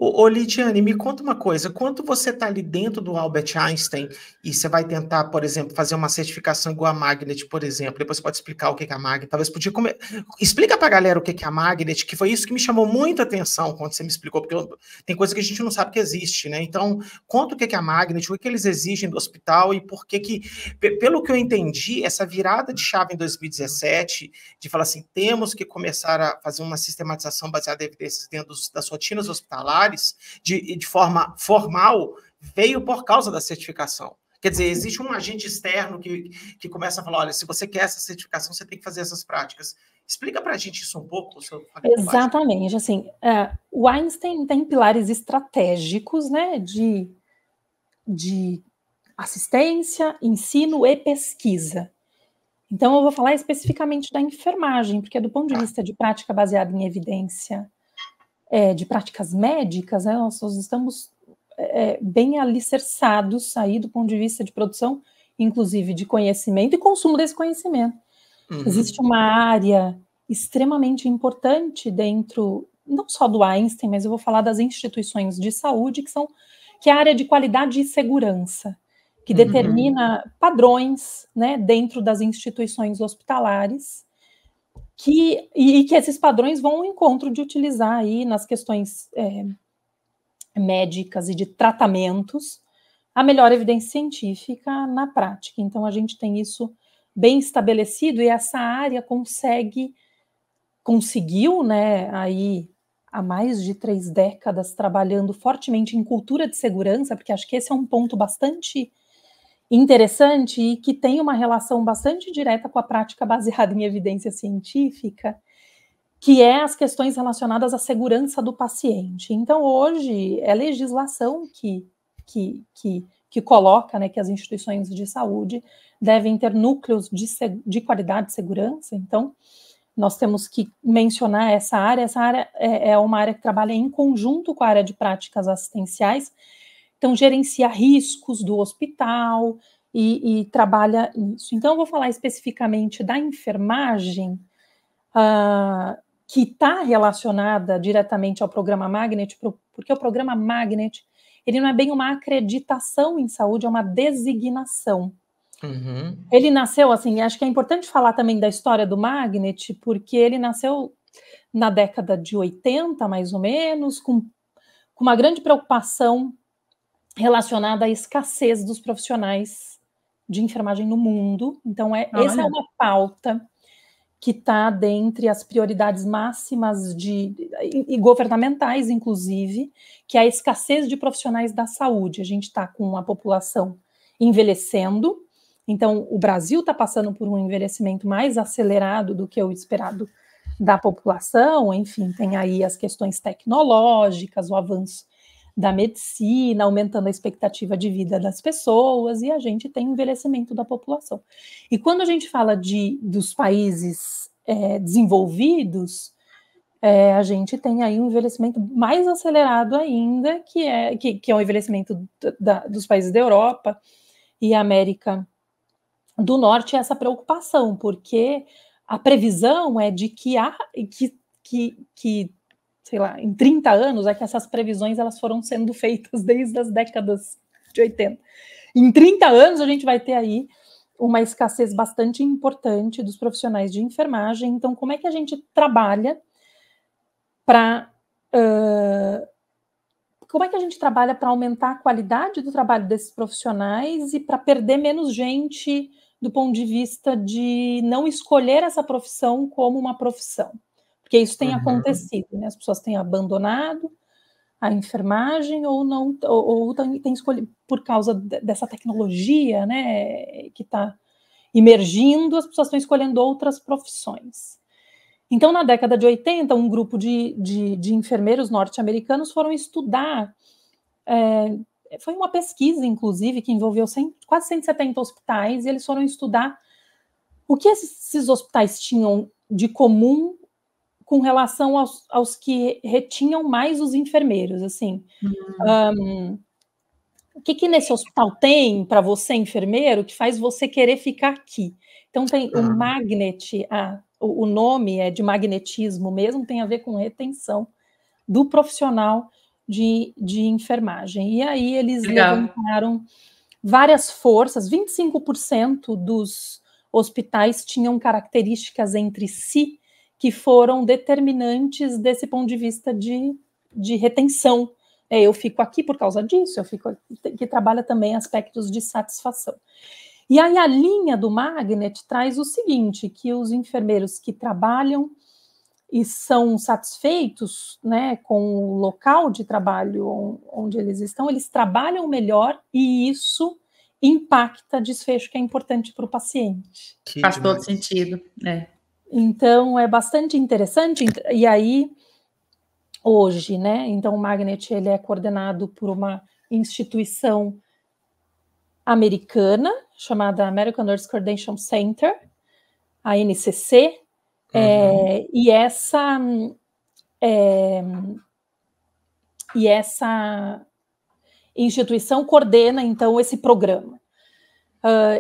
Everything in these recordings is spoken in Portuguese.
Ô, Lidiane, me conta uma coisa. Quando você está ali dentro do Albert Einstein e você vai tentar, por exemplo, fazer uma certificação igual a Magnet, por exemplo, depois você pode explicar o que é a Magnet. Talvez podia explica para a galera o que é a Magnet, que foi isso que me chamou muita atenção quando você me explicou, porque tem coisa que a gente não sabe que existe, né? Então, conta o que é a Magnet, o que eles exigem do hospital e por que, pelo que eu entendi, essa virada de chave em 2017, de falar assim, temos que começar a fazer uma sistematização baseada em evidências dentro das rotinas hospitalares, de forma formal, veio por causa da certificação. Quer dizer, existe um agente externo que começa a falar, olha, se você quer essa certificação, você tem que fazer essas práticas. Explica para a gente isso um pouco. Se eu falei Exatamente. Assim, o Einstein tem pilares estratégicos, né, de assistência, ensino e pesquisa. Então, eu vou falar especificamente da enfermagem, porque do ponto de vista de prática baseada em evidência, de práticas médicas, né, nós estamos bem alicerçados aí do ponto de vista de produção, inclusive de conhecimento e consumo desse conhecimento. Existe uma área extremamente importante dentro, não só do Einstein, mas eu vou falar das instituições de saúde, que é a área de qualidade e segurança, que determina padrões, né, dentro das instituições hospitalares, e que esses padrões vão ao encontro de utilizar aí nas questões médicas e de tratamentos a melhor evidência científica na prática. Então, a gente tem isso bem estabelecido e essa área conseguiu, né, aí há mais de 3 décadas trabalhando fortemente em cultura de segurança, porque acho que esse é um ponto bastante interessante e que tem uma relação bastante direta com a prática baseada em evidência científica, que é as questões relacionadas à segurança do paciente. Então, hoje, é legislação que coloca, né, que as instituições de saúde devem ter núcleos de qualidade e segurança. Então, nós temos que mencionar essa área. Essa área é uma área que trabalha em conjunto com a área de práticas assistenciais, então gerencia riscos do hospital e trabalha nisso. Então, eu vou falar especificamente da enfermagem, que está relacionada diretamente ao programa Magnet, porque o programa Magnet, ele não é bem uma acreditação em saúde, é uma designação. Ele nasceu, assim, acho que é importante falar também da história do Magnet, porque ele nasceu na década de 80, mais ou menos, com uma grande preocupação relacionada à escassez dos profissionais de enfermagem no mundo. Então, essa é uma pauta que está dentre as prioridades máximas e governamentais, inclusive, que é a escassez de profissionais da saúde. A gente está com a população envelhecendo, então o Brasil está passando por um envelhecimento mais acelerado do que o esperado da população, enfim, tem aí as questões tecnológicas, o avanço da medicina, aumentando a expectativa de vida das pessoas, e a gente tem envelhecimento da população. E quando a gente fala dos países desenvolvidos, a gente tem aí um envelhecimento mais acelerado ainda, que é o envelhecimento dos países da Europa e América do Norte, essa preocupação, porque a previsão é de que sei lá, em 30 anos, é que essas previsões elas foram sendo feitas desde as décadas de 80. Em 30 anos, a gente vai ter aí uma escassez bastante importante dos profissionais de enfermagem. Então, como é que a gente trabalha para aumentar a qualidade do trabalho desses profissionais e para perder menos gente do ponto de vista de não escolher essa profissão como uma profissão? Porque isso tem acontecido, né? As pessoas têm abandonado a enfermagem ou têm escolhido por causa dessa tecnologia, né, que está emergindo, as pessoas estão escolhendo outras profissões. Então, na década de 80, um grupo de enfermeiros norte-americanos foram estudar, foi uma pesquisa, inclusive, que envolveu quase 170 hospitais, e eles foram estudar o que esses hospitais tinham de comum com relação aos que retinham mais os enfermeiros, assim. O que nesse hospital tem para você, enfermeiro, que faz você querer ficar aqui? Então, tem o Magnet, o nome é de magnetismo mesmo, tem a ver com retenção do profissional de enfermagem. E aí eles levantaram várias forças, 25% dos hospitais tinham características entre si que foram determinantes desse ponto de vista de retenção. Eu fico aqui por causa disso, eu fico aqui, que trabalha também aspectos de satisfação. E aí a linha do Magnet traz o seguinte, que os enfermeiros que trabalham e são satisfeitos, né, com o local de trabalho onde eles estão, eles trabalham melhor e isso impacta desfecho que é importante para o paciente. Faz todo sentido, Então, é bastante interessante. E aí, hoje, né, então o Magnet ele é coordenado por uma instituição americana, chamada American Nurse Credential Center, a NCC, e essa instituição coordena, então, esse programa.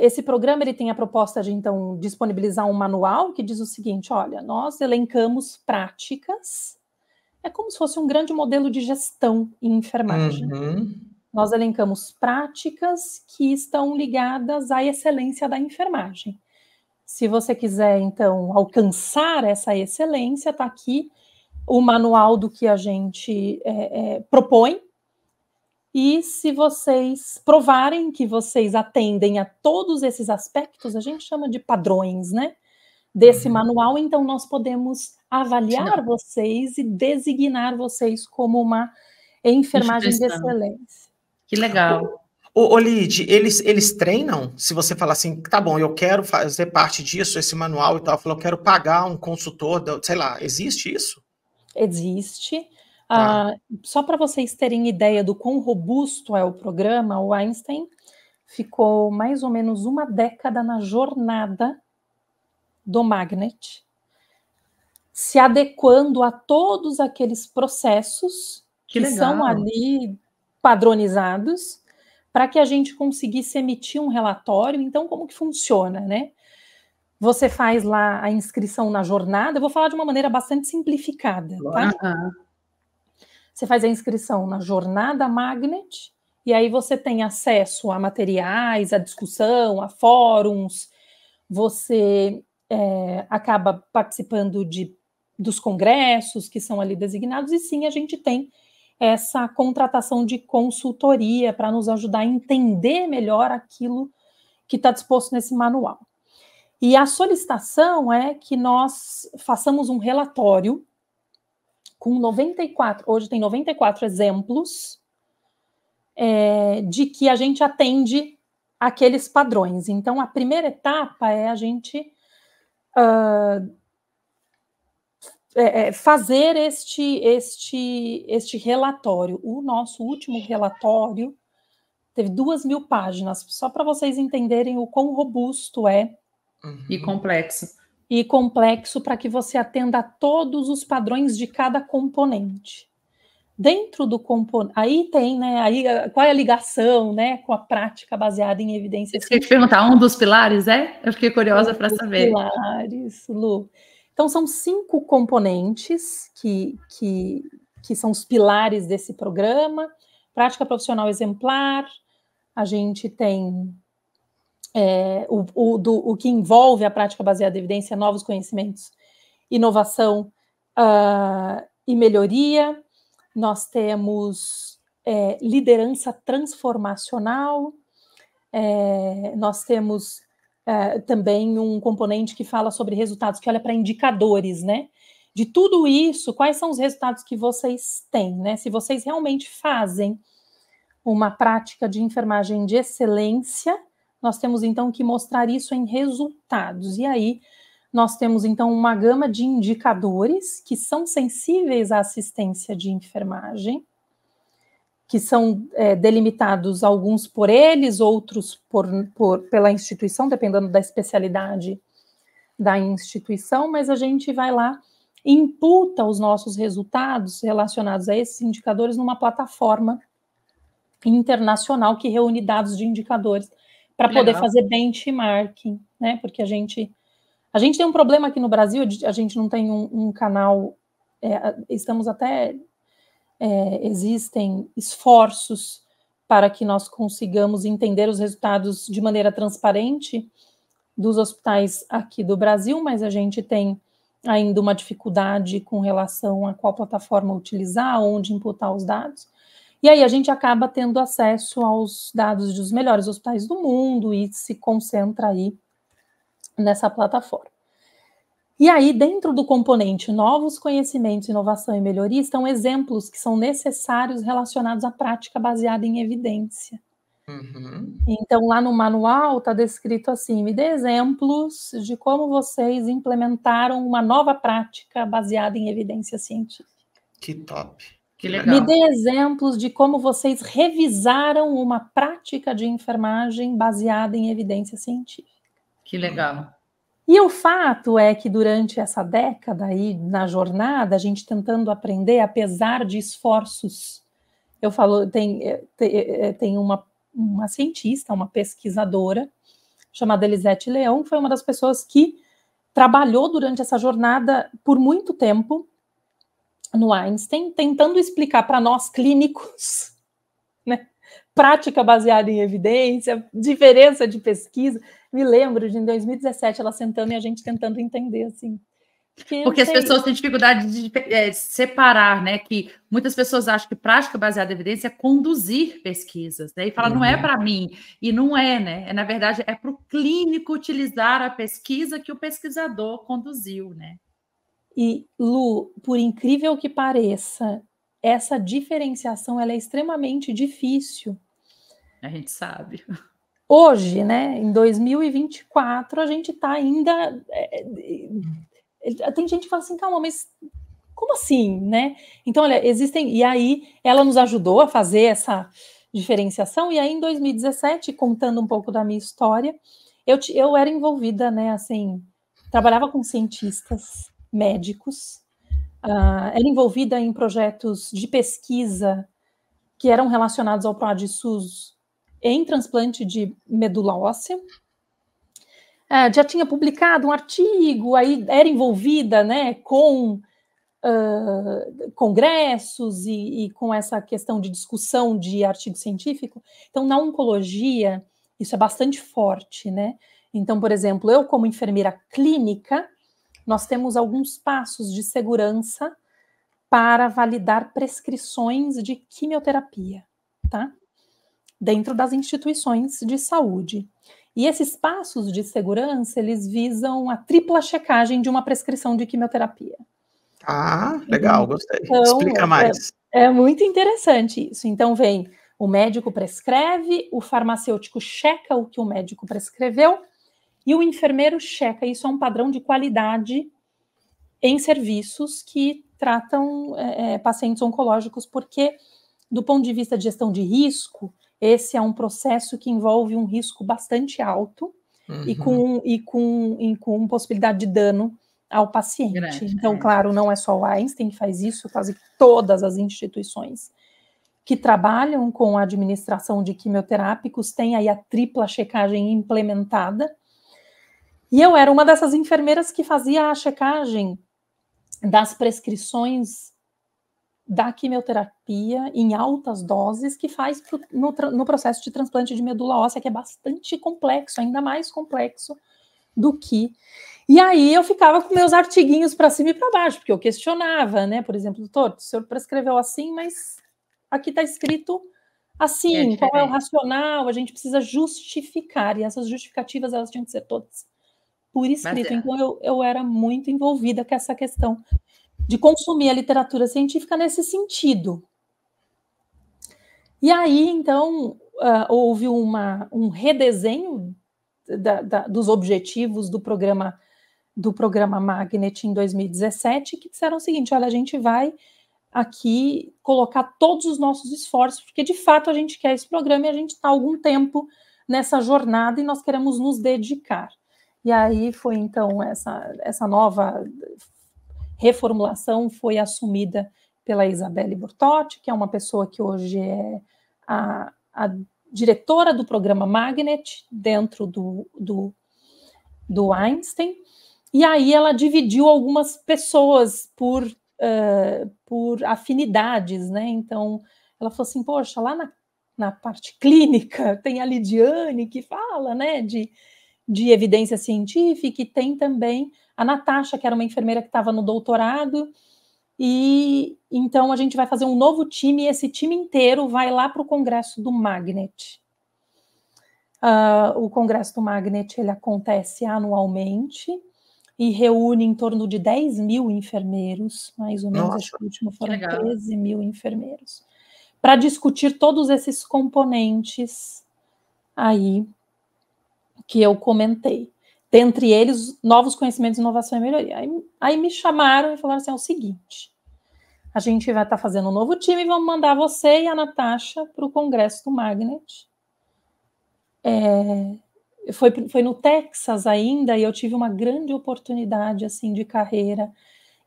Esse programa ele tem a proposta de, então, disponibilizar um manual que diz o seguinte, olha, nós elencamos práticas, é como se fosse um grande modelo de gestão em enfermagem. Nós elencamos práticas que estão ligadas à excelência da enfermagem. Se você quiser, então, alcançar essa excelência, está aqui o manual do que a gente propõe. E se vocês provarem que vocês atendem a todos esses aspectos, a gente chama de padrões, né? Desse manual, então nós podemos avaliar vocês e designar vocês como uma enfermagem de excelência. Que legal. Lid, eles treinam? Se você falar assim, tá bom, eu quero fazer parte disso, esse manual e tal, eu quero pagar um consultor, sei lá, existe isso? Existe. Só para vocês terem ideia do quão robusto é o programa, o Einstein ficou mais ou menos uma década na jornada do Magnet, se adequando a todos aqueles processos que são ali padronizados, para que a gente conseguisse emitir um relatório. Então, como que funciona, né? Você faz lá a inscrição na jornada, eu vou falar de uma maneira bastante simplificada, tá? Você faz a inscrição na jornada Magnet, e aí você tem acesso a materiais, a discussão, a fóruns, você acaba participando dos congressos que são ali designados, e sim, a gente tem essa contratação de consultoria para nos ajudar a entender melhor aquilo que está disposto nesse manual. E a solicitação é que nós façamos um relatório com 94, hoje tem 94 exemplos de que a gente atende aqueles padrões. Então, a primeira etapa é a gente fazer este relatório. O nosso último relatório teve 2.000 páginas, só para vocês entenderem o quão robusto é. E complexo. E complexo para que você atenda a todos os padrões de cada componente. Dentro do componente, aí tem, né? Aí qual é a ligação, né, com a prática baseada em evidências? Eu queria te perguntar, um dos pilares Eu fiquei curiosa para saber. Pilares, Lu. Então, são 5 componentes que são os pilares desse programa. Prática profissional exemplar, a gente tem o que envolve a prática baseada em evidência, novos conhecimentos, inovação e melhoria. Nós temos liderança transformacional, nós temos também um componente que fala sobre resultados, que olha para indicadores, né? De tudo isso, quais são os resultados que vocês têm, né? Se vocês realmente fazem uma prática de enfermagem de excelência, nós temos, então, que mostrar isso em resultados. E aí, nós temos, então, uma gama de indicadores que são sensíveis à assistência de enfermagem, que são delimitados, alguns por eles, outros pela instituição, dependendo da especialidade da instituição, mas a gente vai lá e imputa os nossos resultados relacionados a esses indicadores numa plataforma internacional que reúne dados de indicadores para poder fazer benchmarking, né? Porque a gente tem um problema aqui no Brasil, a gente não tem um canal, estamos até existem esforços para que nós consigamos entender os resultados de maneira transparente dos hospitais aqui do Brasil, mas a gente tem ainda uma dificuldade com relação a qual plataforma utilizar, onde imputar os dados. E aí a gente acaba tendo acesso aos dados dos melhores hospitais do mundo e se concentra aí nessa plataforma. E aí, dentro do componente novos conhecimentos, inovação e melhoria, estão exemplos que são necessários relacionados à prática baseada em evidência. Então, lá no manual está descrito assim: me dê exemplos de como vocês implementaram uma nova prática baseada em evidência científica. Que top. Que legal. Me dê exemplos de como vocês revisaram uma prática de enfermagem baseada em evidência científica. Que legal. E o fato é que durante essa década aí, na jornada, a gente tentando aprender, apesar de esforços, eu falo, tem uma cientista, uma pesquisadora, chamada Elisete Leão, que foi uma das pessoas que trabalhou durante essa jornada por muito tempo no Einstein, tentando explicar para nós clínicos, né, prática baseada em evidência, diferença de pesquisa. Me lembro de, em 2017, ela sentando e a gente tentando entender, assim. Porque as pessoas têm dificuldade de separar, né? Que muitas pessoas acham que prática baseada em evidência é conduzir pesquisas, né? E fala, não é para mim. E não é, né? Na verdade, é para o clínico utilizar a pesquisa que o pesquisador conduziu, né? E, Lu, por incrível que pareça, essa diferenciação ela é extremamente difícil. A gente sabe. Hoje, né, em 2024, a gente está ainda... Tem gente que fala assim, calma, mas como assim, né? Então, olha, existem... E aí, ela nos ajudou a fazer essa diferenciação, e aí, em 2017, contando um pouco da minha história, eu era envolvida, né, assim, trabalhava com cientistas, médicos, era envolvida em projetos de pesquisa que eram relacionados ao PROAD-SUS em transplante de medula óssea. Já tinha publicado um artigo, aí era envolvida, né, com congressos e com essa questão de discussão de artigo científico. Então, na oncologia, isso é bastante forte, né? Então, por exemplo, eu como enfermeira clínica, nós temos alguns passos de segurança para validar prescrições de quimioterapia, tá? Dentro das instituições de saúde. E esses passos de segurança, eles visam a tripla checagem de uma prescrição de quimioterapia. Ah, legal, gostei. Então, explica mais. É muito interessante isso. Então, vem, o médico prescreve, o farmacêutico checa o que o médico prescreveu e o enfermeiro checa. Isso é um padrão de qualidade em serviços que tratam pacientes oncológicos, porque, do ponto de vista de gestão de risco, esse é um processo que envolve um risco bastante alto e com possibilidade de dano ao paciente. Grande, então, claro, não é só o Einstein que faz isso, quase todas as instituições que trabalham com a administração de quimioterápicos têm aí a tripla checagem implementada. E eu era uma dessas enfermeiras que fazia a checagem das prescrições da quimioterapia em altas doses que faz no processo de transplante de medula óssea, que é bastante complexo, ainda mais complexo do que... E aí eu ficava com meus artiguinhos para cima e para baixo, porque eu questionava, né? Por exemplo, doutor, o senhor prescreveu assim, mas aqui está escrito assim, qual é o racional? A gente precisa justificar, e essas justificativas elas tinham que ser todas por escrito. Então eu era muito envolvida com essa questão de consumir a literatura científica nesse sentido. E aí, então, houve um redesenho dos objetivos do programa Magnet em 2017, que disseram o seguinte, olha, a gente vai aqui colocar todos os nossos esforços, porque de fato a gente quer esse programa e a gente está há algum tempo nessa jornada e nós queremos nos dedicar. E aí foi, então, essa nova reformulação foi assumida pela Isabelle Bortotti, que é uma pessoa que hoje é a diretora do programa Magnet, dentro do Einstein, e aí ela dividiu algumas pessoas por por afinidades, né? Então, ela falou assim, poxa, lá na parte clínica tem a Lidiane que fala, né, de evidência científica, e tem também a Natasha, que era uma enfermeira que estava no doutorado, e então a gente vai fazer um novo time, e esse time inteiro vai lá para o congresso do Magnet. O congresso do Magnet, ele acontece anualmente, e reúne em torno de 10 mil enfermeiros, mais ou menos. Nossa, acho que o último foram 13 mil enfermeiros, para discutir todos esses componentes aí que eu comentei. Dentre eles, novos conhecimentos, inovação e melhoria. Aí me chamaram e falaram assim, é o seguinte, a gente vai estar fazendo um novo time e vamos mandar você e a Natasha para o congresso do Magnet. Foi no Texas ainda, e eu tive uma grande oportunidade assim, de carreira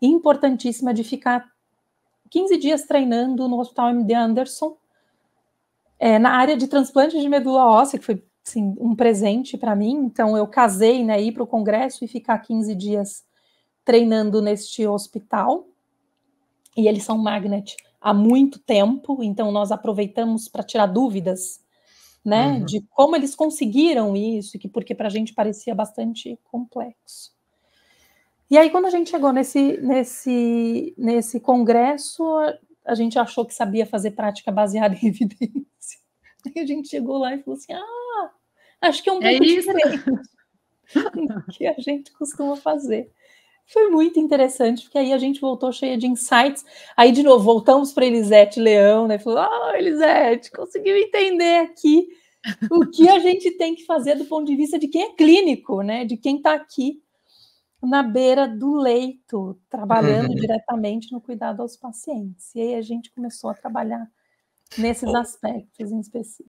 importantíssima de ficar 15 dias treinando no Hospital MD Anderson, na área de transplante de medula óssea, que foi assim, um presente para mim. Então, eu casei, né, ir para o congresso e ficar 15 dias treinando neste hospital. E eles são Magnet há muito tempo, então nós aproveitamos para tirar dúvidas, né, de como eles conseguiram isso, porque para a gente parecia bastante complexo. E aí, quando a gente chegou nesse congresso, a gente achou que sabia fazer prática baseada em evidência. Aí a gente chegou lá e falou assim, acho que é um pouco diferente do que a gente costuma fazer. Foi muito interessante, porque aí a gente voltou cheia de insights. Aí, de novo, voltamos para Elisete Leão, né? Falou, Elisete, conseguiu entender aqui o que a gente tem que fazer do ponto de vista de quem é clínico, né? De quem está aqui na beira do leito, trabalhando diretamente no cuidado aos pacientes. E aí a gente começou a trabalhar nesses aspectos em específico.